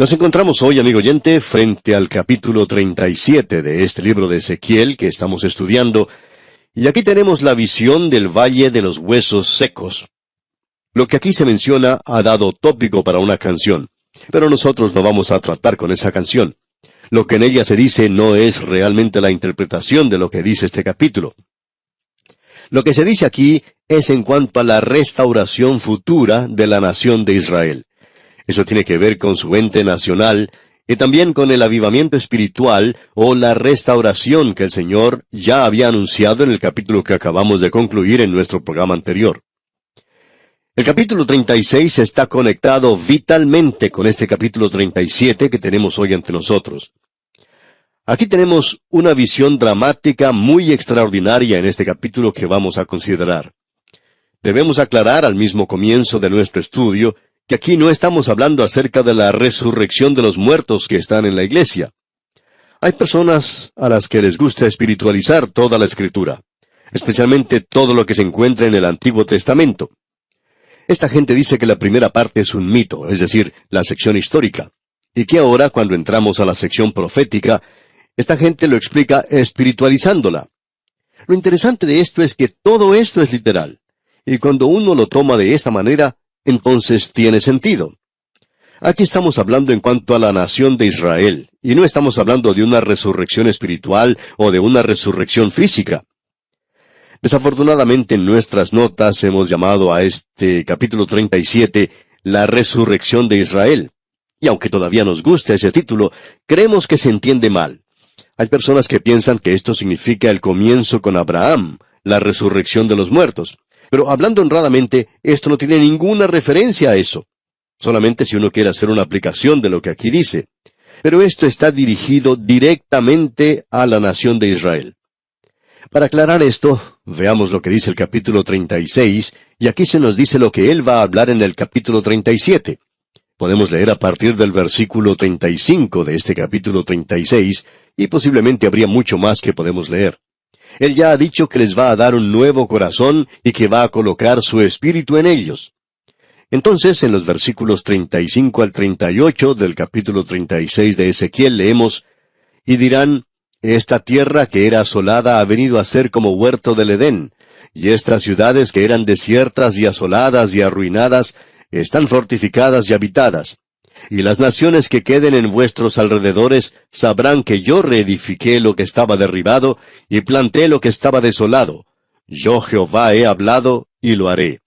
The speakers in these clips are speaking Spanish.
Nos encontramos hoy, amigo oyente, frente al capítulo 37 de este libro de Ezequiel que estamos estudiando, y aquí tenemos la visión del Valle de los Huesos Secos. Lo que aquí se menciona ha dado tópico para una canción, pero nosotros no vamos a tratar con esa canción. Lo que en ella se dice no es realmente la interpretación de lo que dice este capítulo. Lo que se dice aquí es en cuanto a la restauración futura de la nación de Israel. Eso tiene que ver con su ente nacional y también con el avivamiento espiritual o la restauración que el Señor ya había anunciado en el capítulo que acabamos de concluir en nuestro programa anterior. El capítulo 36 está conectado vitalmente con este capítulo 37 que tenemos hoy ante nosotros. Aquí tenemos una visión dramática muy extraordinaria en este capítulo que vamos a considerar. Debemos aclarar al mismo comienzo de nuestro estudio que aquí no estamos hablando acerca de la resurrección de los muertos que están en la iglesia. Hay personas a las que les gusta espiritualizar toda la Escritura, especialmente todo lo que se encuentra en el Antiguo Testamento. Esta gente dice que la primera parte es un mito, es decir, la sección histórica, y que ahora, cuando entramos a la sección profética, esta gente lo explica espiritualizándola. Lo interesante de esto es que todo esto es literal, y cuando uno lo toma de esta manera, entonces tiene sentido. Aquí estamos hablando en cuanto a la nación de Israel, y no estamos hablando de una resurrección espiritual o de una resurrección física. Desafortunadamente en nuestras notas hemos llamado a este capítulo 37 la resurrección de Israel. Y aunque todavía nos gusta ese título, creemos que se entiende mal. Hay personas que piensan que esto significa el comienzo con Abraham, la resurrección de los muertos. Pero hablando honradamente, esto no tiene ninguna referencia a eso. Solamente si uno quiere hacer una aplicación de lo que aquí dice. Pero esto está dirigido directamente a la nación de Israel. Para aclarar esto, veamos lo que dice el capítulo 36, y aquí se nos dice lo que él va a hablar en el capítulo 37. Podemos leer a partir del versículo 35 de este capítulo 36, y posiblemente habría mucho más que podemos leer. Él ya ha dicho que les va a dar un nuevo corazón y que va a colocar su espíritu en ellos. Entonces, en los versículos 35 al 38 del capítulo 36 de Ezequiel leemos, y dirán, esta tierra que era asolada ha venido a ser como huerto del Edén, y estas ciudades que eran desiertas y asoladas y arruinadas, están fortificadas y habitadas. Y las naciones que queden en vuestros alrededores sabrán que yo reedifiqué lo que estaba derribado, y planté lo que estaba desolado. Yo Jehová he hablado, y lo haré.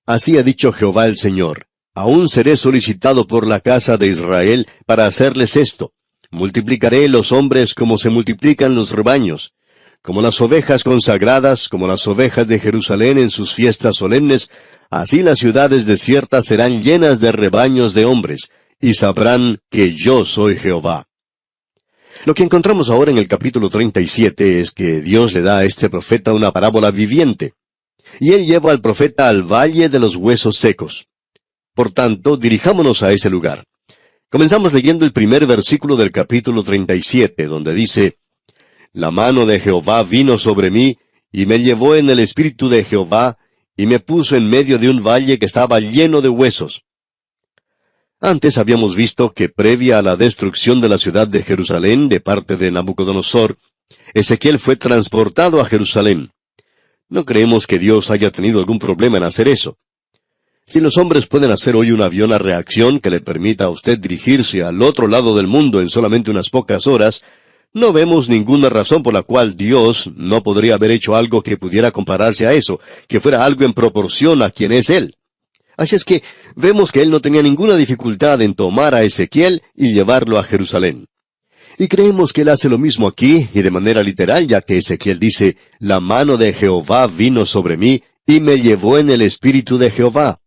Así ha dicho Jehová el Señor. Aún seré solicitado por la casa de Israel para hacerles esto. Multiplicaré los hombres como se multiplican los rebaños. Como las ovejas consagradas, como las ovejas de Jerusalén en sus fiestas solemnes, así las ciudades desiertas serán llenas de rebaños de hombres, y sabrán que yo soy Jehová. Lo que encontramos ahora en el capítulo 37 es que Dios le da a este profeta una parábola viviente, y él lleva al profeta al Valle de los Huesos Secos. Por tanto, dirijámonos a ese lugar. Comenzamos leyendo el primer versículo del capítulo 37, donde dice, La mano de Jehová vino sobre mí, y me llevó en el espíritu de Jehová, y me puso en medio de un valle que estaba lleno de huesos. Antes habíamos visto que previa a la destrucción de la ciudad de Jerusalén de parte de Nabucodonosor, Ezequiel fue transportado a Jerusalén. No creemos que Dios haya tenido algún problema en hacer eso. Si los hombres pueden hacer hoy un avión a reacción que le permita a usted dirigirse al otro lado del mundo en solamente unas pocas horas, no vemos ninguna razón por la cual Dios no podría haber hecho algo que pudiera compararse a eso, que fuera algo en proporción a quien es Él. Así es que vemos que Él no tenía ninguna dificultad en tomar a Ezequiel y llevarlo a Jerusalén. Y creemos que Él hace lo mismo aquí, y de manera literal, ya que Ezequiel dice, La mano de Jehová vino sobre mí, y me llevó en el espíritu de Jehová.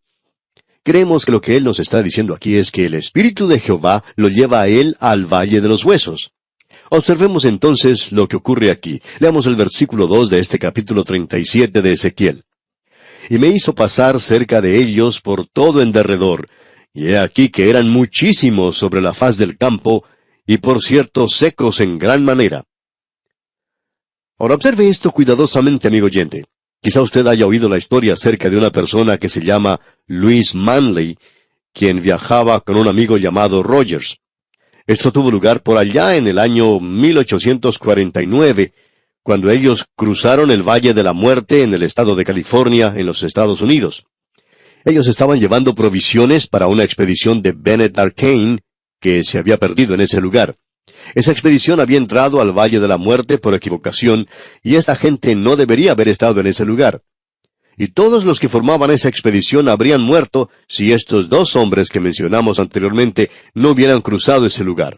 Creemos que lo que Él nos está diciendo aquí es que el espíritu de Jehová lo lleva a Él al Valle de los Huesos. Observemos entonces lo que ocurre aquí. Leamos el versículo 2 de este capítulo 37 de Ezequiel. Y me hizo pasar cerca de ellos por todo en derredor, y he aquí que eran muchísimos sobre la faz del campo, y por cierto secos en gran manera. Ahora observe esto cuidadosamente, amigo oyente. Quizá usted haya oído la historia acerca de una persona que se llama Louis Manley, quien viajaba con un amigo llamado Rogers. Esto tuvo lugar por allá en el año 1849, cuando ellos cruzaron el Valle de la Muerte en el estado de California, en los Estados Unidos. Ellos estaban llevando provisiones para una expedición de Bennett Arcane, que se había perdido en ese lugar. Esa expedición había entrado al Valle de la Muerte por equivocación, y esta gente no debería haber estado en ese lugar. Y todos los que formaban esa expedición habrían muerto si estos dos hombres que mencionamos anteriormente no hubieran cruzado ese lugar.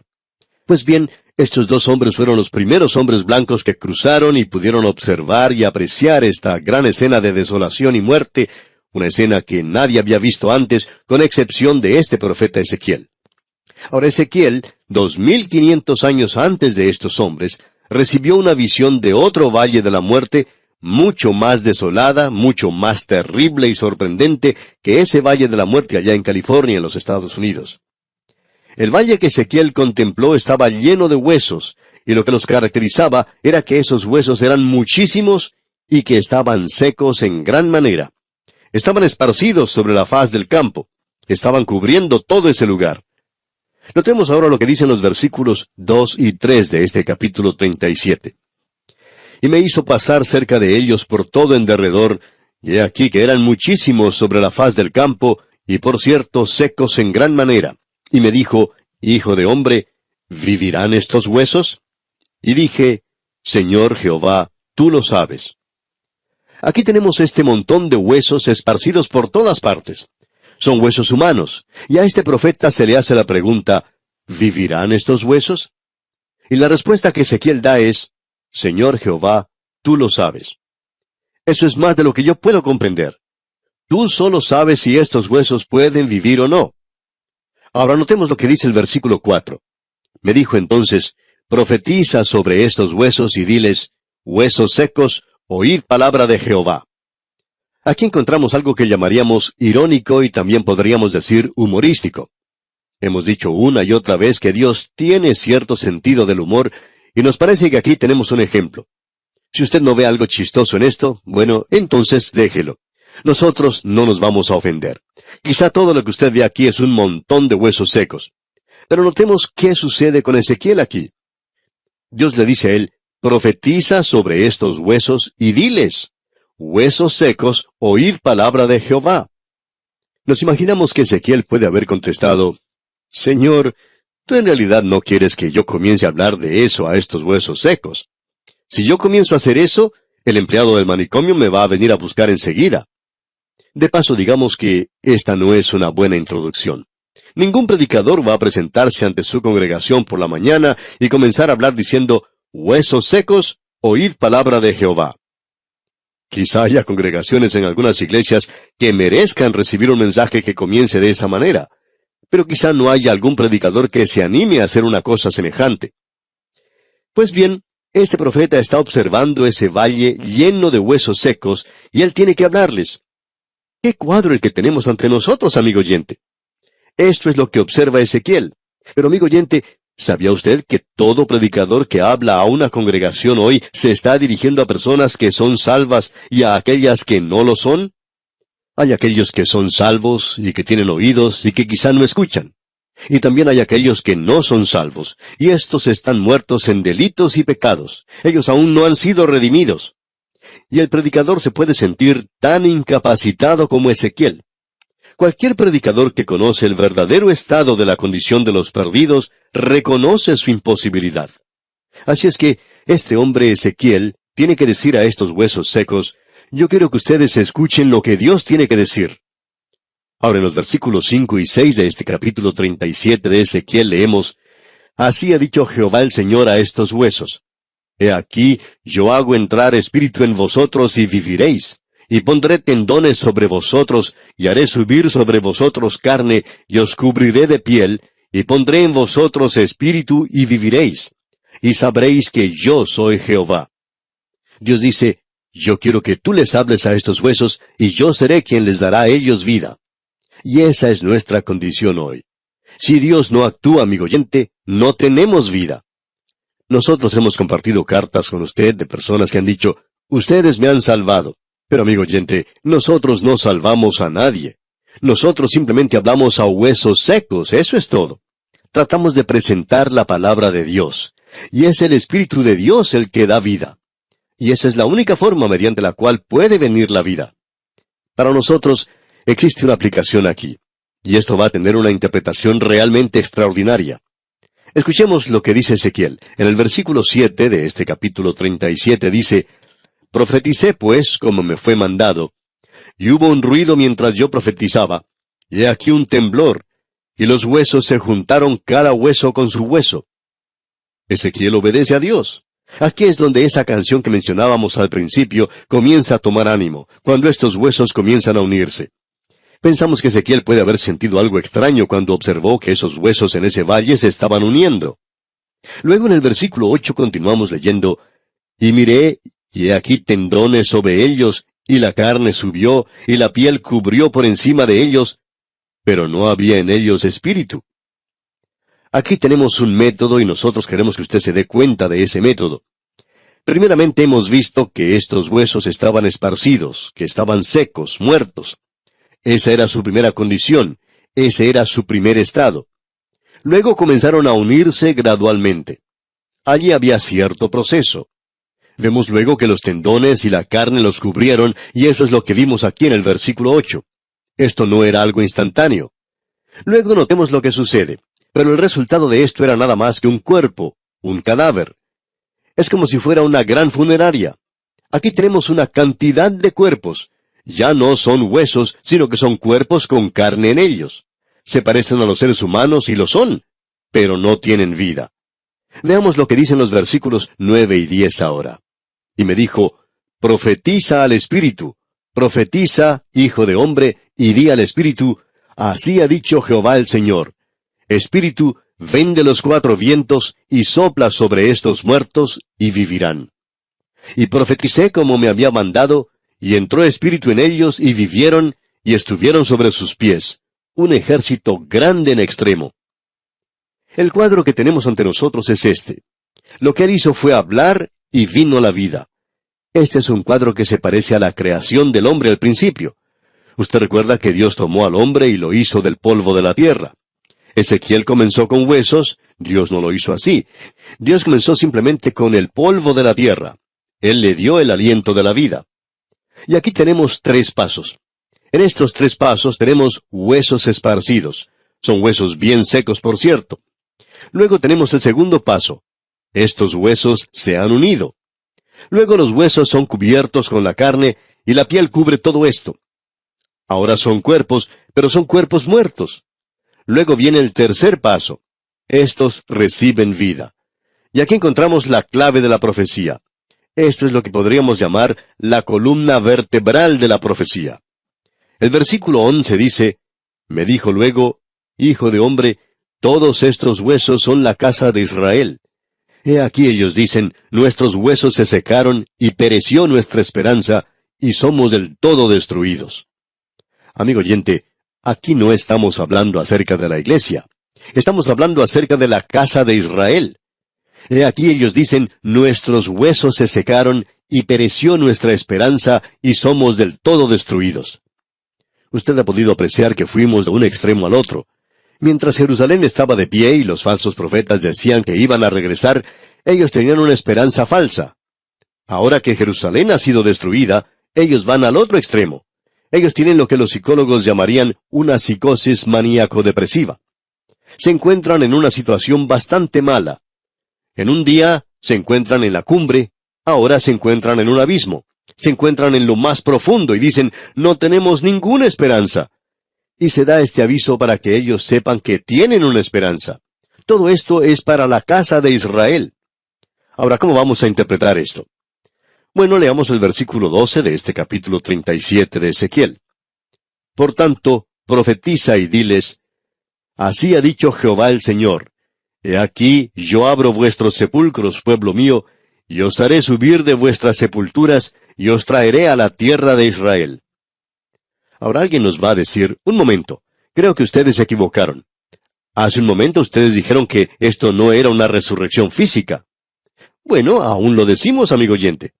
Pues bien, estos dos hombres fueron los primeros hombres blancos que cruzaron y pudieron observar y apreciar esta gran escena de desolación y muerte, una escena que nadie había visto antes, con excepción de este profeta Ezequiel. Ahora Ezequiel, 2500 años antes de estos hombres, recibió una visión de otro Valle de la Muerte, mucho más desolada, mucho más terrible y sorprendente que ese Valle de la Muerte allá en California, en los Estados Unidos. El valle que Ezequiel contempló estaba lleno de huesos, y lo que los caracterizaba era que esos huesos eran muchísimos y que estaban secos en gran manera. Estaban esparcidos sobre la faz del campo. Estaban cubriendo todo ese lugar. Notemos ahora lo que dicen los versículos 2 y 3 de este capítulo 37. Y me hizo pasar cerca de ellos por todo en derredor, y he aquí que eran muchísimos sobre la faz del campo, y por cierto secos en gran manera. Y me dijo, Hijo de hombre, ¿vivirán estos huesos? Y dije, Señor Jehová, tú lo sabes. Aquí tenemos este montón de huesos esparcidos por todas partes. Son huesos humanos, y a este profeta se le hace la pregunta, ¿vivirán estos huesos? Y la respuesta que Ezequiel da es, Señor Jehová, tú lo sabes. Eso es más de lo que yo puedo comprender. Tú solo sabes si estos huesos pueden vivir o no. Ahora notemos lo que dice el versículo 4. Me dijo entonces, profetiza sobre estos huesos y diles, huesos secos, oíd palabra de Jehová. Aquí encontramos algo que llamaríamos irónico y también podríamos decir humorístico. Hemos dicho una y otra vez que Dios tiene cierto sentido del humor, y nos parece que aquí tenemos un ejemplo. Si usted no ve algo chistoso en esto, bueno, entonces déjelo. Nosotros no nos vamos a ofender. Quizá todo lo que usted ve aquí es un montón de huesos secos. Pero notemos qué sucede con Ezequiel aquí. Dios le dice a él, profetiza sobre estos huesos y diles, huesos secos, oíd palabra de Jehová. Nos imaginamos que Ezequiel puede haber contestado, Señor, tú en realidad no quieres que yo comience a hablar de eso a estos huesos secos. Si yo comienzo a hacer eso, el empleado del manicomio me va a venir a buscar enseguida. De paso, digamos que esta no es una buena introducción. Ningún predicador va a presentarse ante su congregación por la mañana y comenzar a hablar diciendo, huesos secos, oíd palabra de Jehová. Quizá haya congregaciones en algunas iglesias que merezcan recibir un mensaje que comience de esa manera, pero quizá no haya algún predicador que se anime a hacer una cosa semejante. Pues bien, este profeta está observando ese valle lleno de huesos secos, y él tiene que hablarles. ¡Qué cuadro el que tenemos ante nosotros, amigo oyente! Esto es lo que observa Ezequiel. Pero, amigo oyente, ¿sabía usted que todo predicador que habla a una congregación hoy se está dirigiendo a personas que son salvas y a aquellas que no lo son? Hay aquellos que son salvos y que tienen oídos y que quizá no escuchan. Y también hay aquellos que no son salvos, y estos están muertos en delitos y pecados. Ellos aún no han sido redimidos. Y el predicador se puede sentir tan incapacitado como Ezequiel. Cualquier predicador que conoce el verdadero estado de la condición de los perdidos, reconoce su imposibilidad. Así es que este hombre Ezequiel tiene que decir a estos huesos secos, yo quiero que ustedes escuchen lo que Dios tiene que decir. Ahora en los versículos 5 y 6 de este capítulo 37 de Ezequiel leemos, así ha dicho Jehová el Señor a estos huesos. He aquí, yo hago entrar espíritu en vosotros y viviréis, y pondré tendones sobre vosotros, y haré subir sobre vosotros carne, y os cubriré de piel, y pondré en vosotros espíritu y viviréis, y sabréis que yo soy Jehová. Dios dice, yo quiero que tú les hables a estos huesos, y yo seré quien les dará a ellos vida. Y esa es nuestra condición hoy. Si Dios no actúa, amigo oyente, no tenemos vida. Nosotros hemos compartido cartas con usted de personas que han dicho, ustedes me han salvado. Pero amigo oyente, nosotros no salvamos a nadie. Nosotros simplemente hablamos a huesos secos, eso es todo. Tratamos de presentar la palabra de Dios, y es el Espíritu de Dios el que da vida. Y esa es la única forma mediante la cual puede venir la vida. Para nosotros, existe una aplicación aquí, y esto va a tener una interpretación realmente extraordinaria. Escuchemos lo que dice Ezequiel. En el versículo 7 de este capítulo 37 dice, «Profeticé pues como me fue mandado, y hubo un ruido mientras yo profetizaba, y he aquí un temblor, y los huesos se juntaron cada hueso con su hueso». Ezequiel obedece a Dios. Aquí es donde esa canción que mencionábamos al principio comienza a tomar ánimo, cuando estos huesos comienzan a unirse. Pensamos que Ezequiel puede haber sentido algo extraño cuando observó que esos huesos en ese valle se estaban uniendo. Luego en el versículo 8 continuamos leyendo, «Y miré, y he aquí tendones sobre ellos, y la carne subió, y la piel cubrió por encima de ellos, pero no había en ellos espíritu». Aquí tenemos un método y nosotros queremos que usted se dé cuenta de ese método. Primeramente hemos visto que estos huesos estaban esparcidos, que estaban secos, muertos. Esa era su primera condición, ese era su primer estado. Luego comenzaron a unirse gradualmente. Allí había cierto proceso. Vemos luego que los tendones y la carne los cubrieron, y eso es lo que vimos aquí en el versículo 8. Esto no era algo instantáneo. Luego notemos lo que sucede, pero el resultado de esto era nada más que un cuerpo, un cadáver. Es como si fuera una gran funeraria. Aquí tenemos una cantidad de cuerpos. Ya no son huesos, sino que son cuerpos con carne en ellos. Se parecen a los seres humanos y lo son, pero no tienen vida. Veamos lo que dicen los versículos 9 y 10 ahora. Y me dijo, «Profetiza al Espíritu, profetiza, hijo de hombre, y di al Espíritu, así ha dicho Jehová el Señor. Espíritu, ven de los cuatro vientos, y sopla sobre estos muertos, y vivirán. Y profeticé como me había mandado, y entró espíritu en ellos, y vivieron, y estuvieron sobre sus pies, un ejército grande en extremo». El cuadro que tenemos ante nosotros es este. Lo que él hizo fue hablar, y vino la vida. Este es un cuadro que se parece a la creación del hombre al principio. Usted recuerda que Dios tomó al hombre y lo hizo del polvo de la tierra. Ezequiel comenzó con huesos, Dios no lo hizo así. Dios comenzó simplemente con el polvo de la tierra. Él le dio el aliento de la vida. Y aquí tenemos 3 pasos. En estos 3 pasos tenemos huesos esparcidos. Son huesos bien secos, por cierto. Luego tenemos el segundo paso. Estos huesos se han unido. Luego los huesos son cubiertos con la carne, y la piel cubre todo esto. Ahora son cuerpos, pero son cuerpos muertos. Luego viene el tercer paso. Estos reciben vida. Y aquí encontramos la clave de la profecía. Esto es lo que podríamos llamar la columna vertebral de la profecía. El versículo 11 dice, «Me dijo luego, hijo de hombre, todos estos huesos son la casa de Israel. He aquí ellos dicen, nuestros huesos se secaron, y pereció nuestra esperanza, y somos del todo destruidos». Amigo oyente, aquí no estamos hablando acerca de la iglesia. Estamos hablando acerca de la casa de Israel. He aquí ellos dicen, nuestros huesos se secaron, y pereció nuestra esperanza, y somos del todo destruidos. Usted ha podido apreciar que fuimos de un extremo al otro. Mientras Jerusalén estaba de pie y los falsos profetas decían que iban a regresar, ellos tenían una esperanza falsa. Ahora que Jerusalén ha sido destruida, ellos van al otro extremo. Ellos tienen lo que los psicólogos llamarían una psicosis maníaco-depresiva. Se encuentran en una situación bastante mala. En un día se encuentran en la cumbre, ahora se encuentran en un abismo. Se encuentran en lo más profundo y dicen, no tenemos ninguna esperanza. Y se da este aviso para que ellos sepan que tienen una esperanza. Todo esto es para la casa de Israel. Ahora, ¿cómo vamos a interpretar esto? Bueno, leamos el versículo 12 de este capítulo 37 de Ezequiel. «Por tanto, profetiza y diles, así ha dicho Jehová el Señor, he aquí yo abro vuestros sepulcros, pueblo mío, y os haré subir de vuestras sepulturas, y os traeré a la tierra de Israel». Ahora alguien nos va a decir, un momento, creo que ustedes se equivocaron. Hace un momento ustedes dijeron que esto no era una resurrección física. Bueno, aún lo decimos, amigo oyente.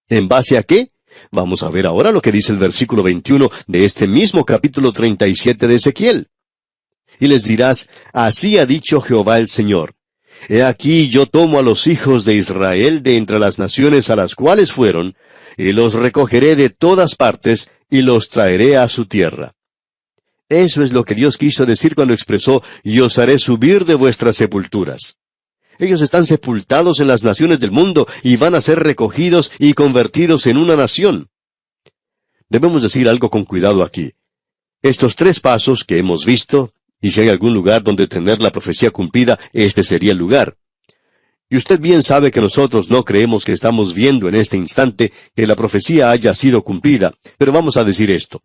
¿En base a qué? Vamos a ver ahora lo que dice el versículo 21 de este mismo capítulo 37 de Ezequiel. Y les dirás, así ha dicho Jehová el Señor. He aquí yo tomo a los hijos de Israel de entre las naciones a las cuales fueron, y los recogeré de todas partes, y los traeré a su tierra. Eso es lo que Dios quiso decir cuando expresó, y os haré subir de vuestras sepulturas. Ellos están sepultados en las naciones del mundo, y van a ser recogidos y convertidos en una nación. Debemos decir algo con cuidado aquí. Estos tres pasos que hemos visto, y si hay algún lugar donde tener la profecía cumplida, este sería el lugar. Y usted bien sabe que nosotros no creemos que estamos viendo en este instante que la profecía haya sido cumplida, pero vamos a decir esto.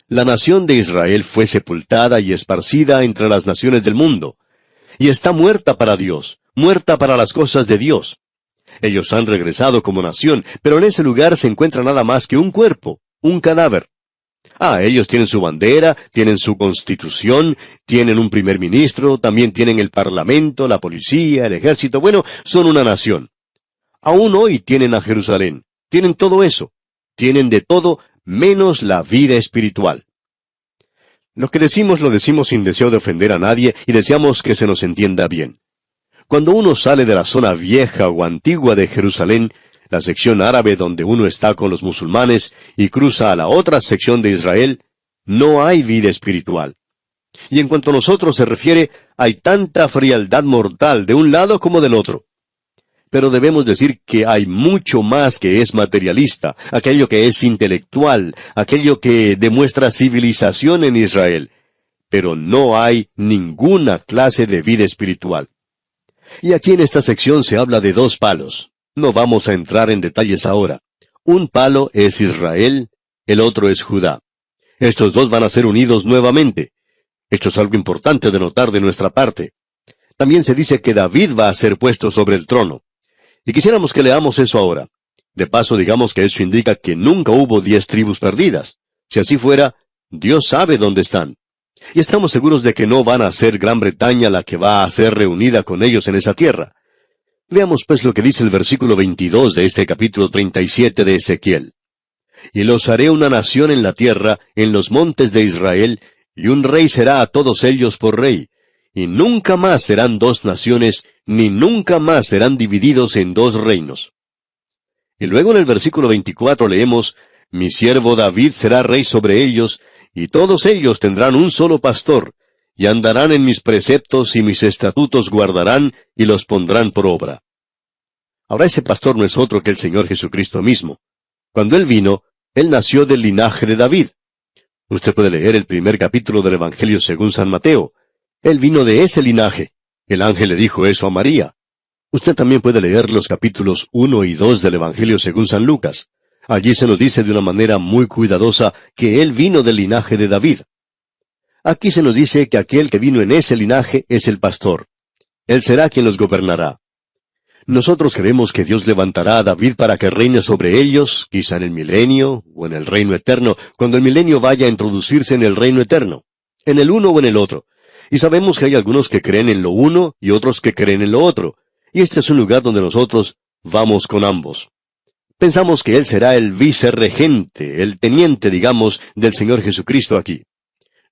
La nación de Israel fue sepultada y esparcida entre las naciones del mundo, y está muerta para Dios, muerta para las cosas de Dios. Ellos han regresado como nación, pero en ese lugar se encuentra nada más que un cuerpo, un cadáver. Ellos tienen su bandera, tienen su constitución, tienen un primer ministro, también tienen el parlamento, la policía, el ejército. Bueno, son una nación. Aún hoy tienen a Jerusalén, tienen todo eso. Tienen de todo menos la vida espiritual. Lo que decimos lo decimos sin deseo de ofender a nadie y deseamos que se nos entienda bien. Cuando uno sale de la zona vieja o antigua de Jerusalén, la sección árabe donde uno está con los musulmanes, y cruza a la otra sección de Israel, no hay vida espiritual. Y en cuanto a nosotros se refiere, hay tanta frialdad mortal de un lado como del otro. Pero debemos decir que hay mucho más que es materialista, aquello que es intelectual, aquello que demuestra civilización en Israel. Pero no hay ninguna clase de vida espiritual. Y aquí en esta sección se habla de dos palos. No vamos a entrar en detalles ahora. Un palo es Israel, el otro es Judá. Estos dos van a ser unidos nuevamente. Esto es algo importante de notar de nuestra parte. También se dice que David va a ser puesto sobre el trono. Y quisiéramos que leamos eso ahora. De paso, digamos que eso indica que nunca hubo 10 tribus perdidas. Si así fuera, Dios sabe dónde están. Y estamos seguros de que no van a ser Gran Bretaña la que va a ser reunida con ellos en esa tierra. Veamos pues lo que dice el versículo 22 de este capítulo 37 de Ezequiel. Y los haré una nación en la tierra, en los montes de Israel, y un rey será a todos ellos por rey. Y nunca más serán dos naciones, ni nunca más serán divididos en dos reinos. Y luego en el versículo 24 leemos, Mi siervo David será rey sobre ellos, y todos ellos tendrán un solo pastor, y andarán en mis preceptos y mis estatutos guardarán, y los pondrán por obra. Ahora ese pastor no es otro que el Señor Jesucristo mismo. Cuando Él vino, Él nació del linaje de David. Usted puede leer el primer capítulo del Evangelio según San Mateo. Él vino de ese linaje. El ángel le dijo eso a María. Usted también puede leer los capítulos 1 y 2 del Evangelio según San Lucas. Allí se nos dice de una manera muy cuidadosa que Él vino del linaje de David. Aquí se nos dice que aquel que vino en ese linaje es el pastor. Él será quien los gobernará. Nosotros creemos que Dios levantará a David para que reine sobre ellos, quizá en el milenio o en el reino eterno, cuando el milenio vaya a introducirse en el reino eterno, en el uno o en el otro. Y sabemos que hay algunos que creen en lo uno y otros que creen en lo otro. Y este es un lugar donde nosotros vamos con ambos. Pensamos que Él será el vicerregente, el teniente, digamos, del Señor Jesucristo aquí.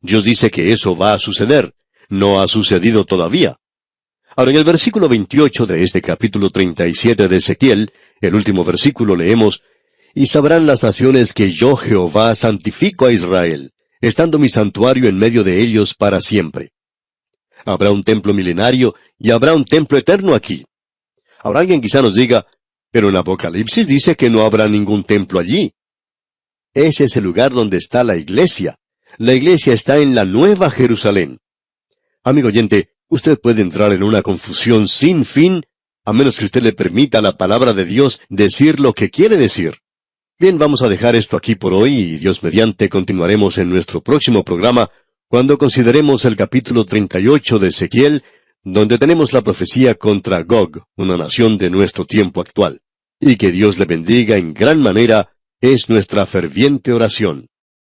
Dios dice que eso va a suceder. No ha sucedido todavía. Ahora, en el versículo 28 de este capítulo 37 de Ezequiel, el último versículo leemos, Y sabrán las naciones que yo, Jehová, santifico a Israel, estando mi santuario en medio de ellos para siempre. Habrá un templo milenario y habrá un templo eterno aquí. Ahora alguien quizá nos diga, pero en Apocalipsis dice que no habrá ningún templo allí. Ese es el lugar donde está la iglesia. La iglesia está en la Nueva Jerusalén. Amigo oyente, usted puede entrar en una confusión sin fin, a menos que usted le permita a la palabra de Dios decir lo que quiere decir. Bien, vamos a dejar esto aquí por hoy y Dios mediante continuaremos en nuestro próximo programa cuando consideremos el capítulo 38 de Ezequiel, donde tenemos la profecía contra Gog, una nación de nuestro tiempo actual. Y que Dios le bendiga en gran manera es nuestra ferviente oración.